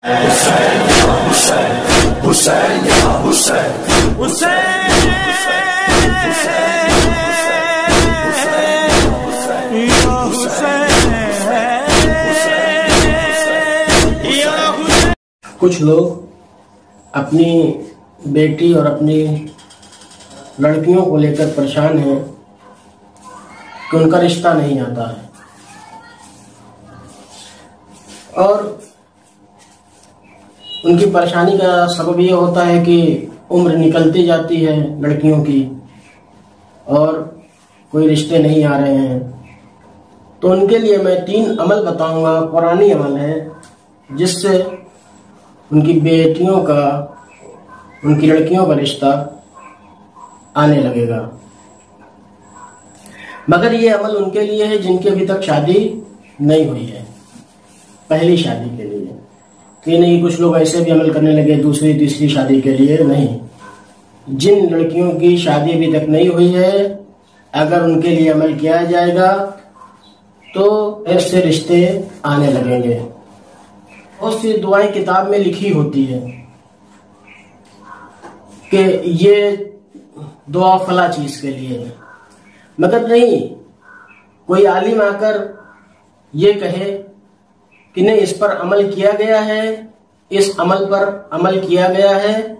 कुछ लोग अपनी बेटी और अपनी लड़कियों को लेकर परेशान हैं कि उनका रिश्ता नहीं आता है, और उनकी परेशानी का सबब ये होता है कि उम्र निकलती जाती है लड़कियों की और कोई रिश्ते नहीं आ रहे हैं। तो उनके लिए मैं 3 अमल बताऊंगा, कुरानी अमल है, जिससे उनकी बेटियों का, उनकी लड़कियों का रिश्ता आने लगेगा। मगर ये अमल उनके लिए है जिनकी अभी तक शादी नहीं हुई है, पहली शादी के लिए। कि नहीं, कुछ लोग ऐसे भी अमल करने लगे दूसरी तीसरी शादी के लिए। नहीं, जिन लड़कियों की शादी अभी तक नहीं हुई है, अगर उनके लिए अमल किया जाएगा तो ऐसे रिश्ते आने लगेंगे। बहुत सी दुआएं किताब में लिखी होती है कि ये दुआ फला चीज के लिए है, मगर नहीं, कोई आलिम आकर ये कहे कि नहीं, इस पर अमल किया गया है, इस अमल पर अमल किया गया है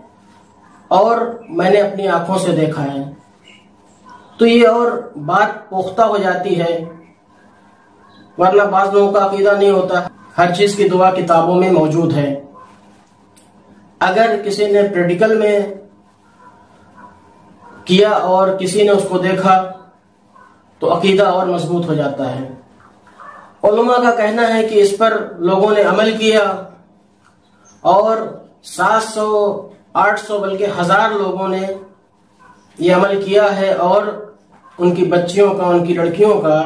और मैंने अपनी आंखों से देखा है, तो ये और बात पुख्ता हो जाती है। वरना बाज लोगों का अकीदा नहीं होता, हर चीज की दुआ किताबों में मौजूद है। अगर किसी ने प्रैक्टिकल में किया और किसी ने उसको देखा तो अकीदा और मजबूत हो जाता है। उलमा का कहना है कि इस पर लोगों ने अमल किया और 700, 800 बल्कि 1000 लोगों ने ये अमल किया है और उनकी बच्चियों का, उनकी लड़कियों का,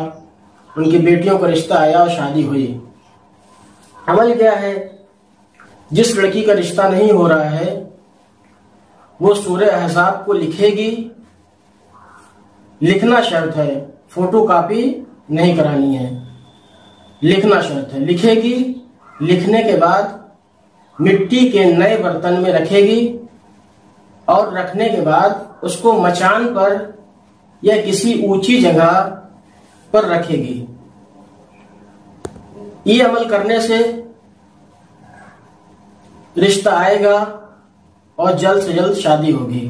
उनकी बेटियों का रिश्ता आया और शादी हुई। अमल क्या है? जिस लड़की का रिश्ता नहीं हो रहा है वो सूरह अहज़ाब को लिखेगी, लिखना शर्त है, फोटो कॉपी नहीं करानी है, लिखना शर्त है। लिखेगी, लिखने के बाद मिट्टी के नए बर्तन में रखेगी और रखने के बाद उसको मचान पर या किसी ऊंची जगह पर रखेगी। ये अमल करने से रिश्ता आएगा और जल्द से जल्द शादी होगी।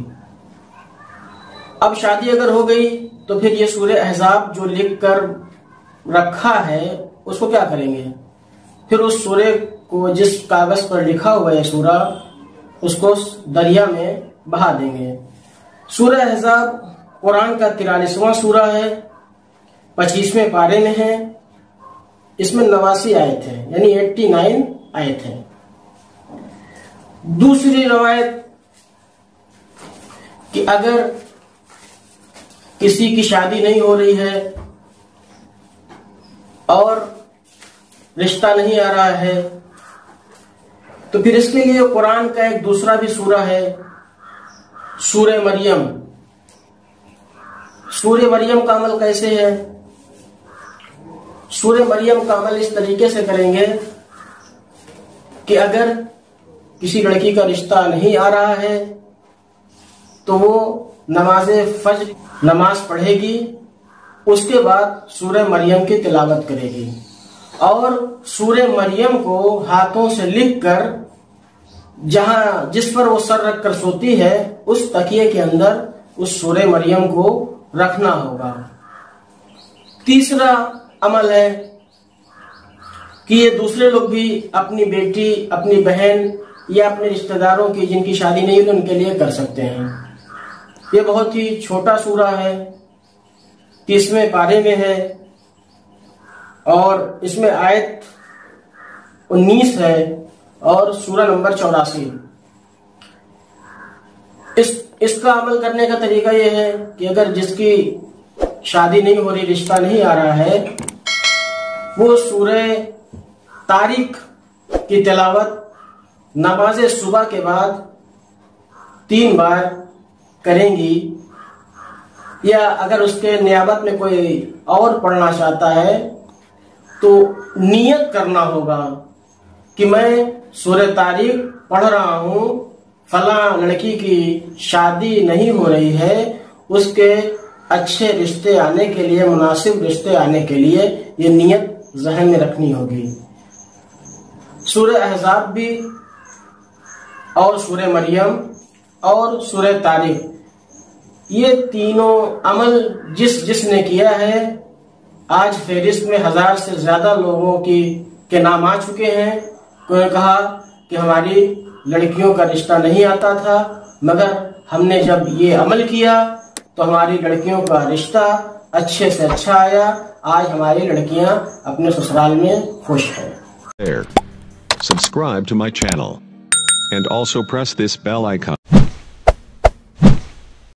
अब शादी अगर हो गई तो फिर ये सूरह अहज़ाब जो लिख कर रखा है उसको क्या करेंगे? फिर उस सूरह को, जिस कागज पर लिखा हुआ है सूरा, उसको दरिया में बहा देंगे। सूरह अहज़ाब कुरान का 43वां सूरा है, 25वें पारे में है। इसमें 89 आयत है, यानी 89 आयत है। दूसरी रवायत कि अगर किसी की शादी नहीं हो रही है और रिश्ता नहीं आ रहा है तो फिर इसके लिए कुरान का एक दूसरा भी सूरा है, सूरह मरियम। सूरह मरियम का अमल कैसे है? सूरह मरियम का अमल इस तरीके से करेंगे कि अगर किसी लड़की का रिश्ता नहीं आ रहा है तो वो नमाज फज्र नमाज पढ़ेगी, उसके बाद सूरह मरियम की तिलावत करेगी और सूरह मरियम को हाथों से लिखकर जिस पर वो सर रखकर सोती है उस तकिए के अंदर उस सूरह मरियम को रखना होगा। तीसरा अमल है कि ये दूसरे लोग भी अपनी बेटी, अपनी बहन या अपने रिश्तेदारों की जिनकी शादी नहीं हुई उनके लिए कर सकते हैं। ये बहुत ही छोटा सूरा है, 30वें पारे में है और इसमें आयत 19 है और सूरा नंबर 84। इसका अमल करने का तरीका यह है कि अगर जिसकी शादी नहीं हो रही, रिश्ता नहीं आ रहा है, वो सूरह तारीख की तिलावत नमाज सुबह के बाद 3 बार करेंगी, या अगर उसके नियाबत में कोई और पढ़ना चाहता है तो नियत करना होगा कि मैं सूरह तारीख पढ़ रहा हूँ, फला लड़की की शादी नहीं हो रही है, उसके अच्छे रिश्ते आने के लिए, मुनासिब रिश्ते आने के लिए ये नियत जहन में रखनी होगी। सूरह अहज़ाब भी और सूरह मरियम और सूरह तारीख, ये तीनों अमल जिसने किया है, आज फहरिस्त में 1000 से ज्यादा लोगों के नाम आ चुके हैं। उन्होंने कहा कि हमारी लड़कियों का रिश्ता नहीं आता था, मगर हमने जब ये अमल किया तो हमारी लड़कियों का रिश्ता अच्छे से अच्छा आया। आज हमारी लड़कियां अपने ससुराल में खुश हैं। Subscribe to my channel and also press this bell icon.